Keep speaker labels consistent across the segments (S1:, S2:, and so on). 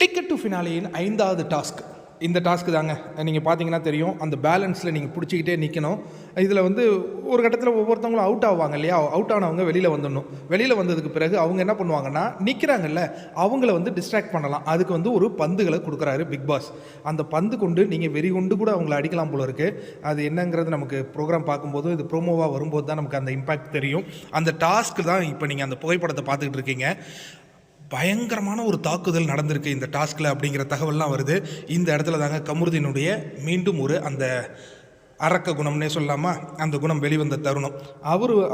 S1: Ticket to ஃபினாலேயின் 5வது task. இந்த task தாங்க. நீங்கள் பார்த்தீங்கன்னா தெரியும், அந்த பேலன்ஸில் நீங்கள் பிடிச்சிக்கிட்டே நிற்கணும். இதில் வந்து ஒரு கட்டத்தில் ஒவ்வொருத்தவங்களும் அவுட் ஆவாங்க இல்லையா? அவுட் ஆனவங்க வெளியில் வந்துடணும். வெளியில் வந்ததுக்கு பிறகு அவங்க என்ன பண்ணுவாங்கன்னா, நிற்கிறாங்கல்ல அவங்கள வந்து டிஸ்ட்ராக்ட் பண்ணலாம். அதுக்கு வந்து ஒரு பந்துகளை கொடுக்குறாரு பிக் பாஸ். அந்த பந்து கொண்டு நீங்கள் வெறி கொண்டு கூட அவங்கள அடிக்கலாம் போல இருக்குது. அது என்னங்கிறது நமக்கு ப்ரோக்ராம் பார்க்கும்போது, இது ப்ரோமோவாக வரும்போது தான் நமக்கு அந்த இம்பேக்ட் தெரியும். அந்த டாஸ்க்கு தான் இப்போ நீங்கள் அந்த புகைப்படத்தை பார்த்துக்கிட்டு இருக்கீங்க. பயங்கரமான ஒரு தாக்குதல் நடந்திருக்கு இந்த டாஸ்கில் அப்படிங்கிற தகவல்லாம் வருது. இந்த இடத்துல தாங்க கமருதீனுடைய மீண்டும் ஒரு அந்த அரக்க குணம்னே சொல்லலாமா, அந்த குணம் வெளிவந்த தருணம்.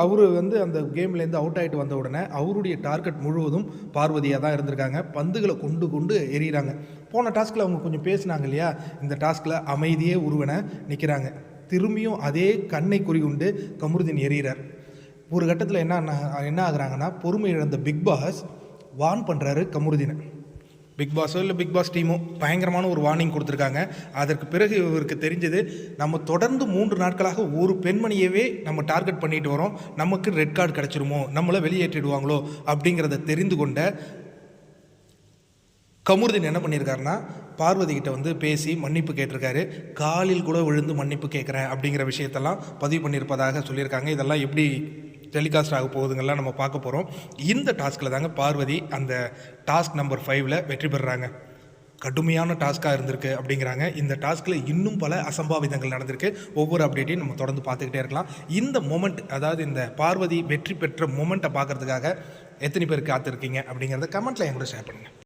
S1: அவர் வந்து அந்த கேம்லேருந்து அவுட் ஆகிட்டு வந்த உடனே அவருடைய டார்கெட் முழுவதும் பார்வதியாக தான் இருந்திருக்காங்க. பந்துகளை கொண்டு கொண்டு எறிகிறாங்க. போன டாஸ்கில் அவங்க கொஞ்சம் பேசினாங்க இல்லையா, இந்த டாஸ்கில் அமைதியே உருவனை நிற்கிறாங்க. திரும்பியும் அதே கண்ணை குறிகொண்டு கமருதீன் எறிகிறார். ஒரு கட்டத்தில் என்ன ஆகுறாங்கன்னா, பொறுமை இழந்த பிக் பாஸ் வார்ன் பண்ணுறாரு கமருதீனை. பிக் பாஸோ இல்லை பிக் பாஸ் டீமோ பயங்கரமான ஒரு வார்னிங் கொடுத்துருக்காங்க. அதற்கு பிறகு இவருக்கு தெரிஞ்சது, நம்ம தொடர்ந்து 3 நாட்களாக ஒரு பெண்மணியவே நம்ம டார்கெட் பண்ணிட்டு வரோம், நமக்கு ரெட் கார்டு கிடச்சிருமோ, நம்மளை வெளியேற்றிடுவாங்களோ அப்படிங்கிறத தெரிந்து கொண்ட கமருதீன் என்ன பண்ணியிருக்காருன்னா, பார்வதி கிட்ட வந்து பேசி மன்னிப்பு கேட்டிருக்காரு. காலில் கூட விழுந்து மன்னிப்பு கேட்குறேன் அப்படிங்கிற விஷயத்தெல்லாம் பதிவு பண்ணியிருப்பதாக சொல்லியிருக்காங்க. இதெல்லாம் எப்படி டெலிகாஸ்ட் ஆக போகுதுங்கெல்லாம் நம்ம பார்க்க போகிறோம். இந்த டாஸ்கில் தாங்க பார்வதி அந்த டாஸ்க் நம்பர் 5ல் வெற்றி பெறுறாங்க. கடுமையான டாஸ்க்காக இருந்திருக்கு அப்படிங்கிறாங்க. இந்த டாஸ்கில் இன்னும் பல அசம்பாவிதங்கள் நடந்திருக்கு. ஒவ்வொரு அப்டேட்டையும் நம்ம தொடர்ந்து பார்த்துக்கிட்டே இருக்கலாம். இந்த மொமெண்ட், அதாவது இந்த பார்வதி வெற்றி பெற்ற மொமெண்ட்டை பார்க்குறதுக்காக எத்தனை பேர் காத்திருக்கீங்க அப்படிங்கிறத கமெண்ட்டில் என் கூட ஷேர் பண்ணுங்கள்.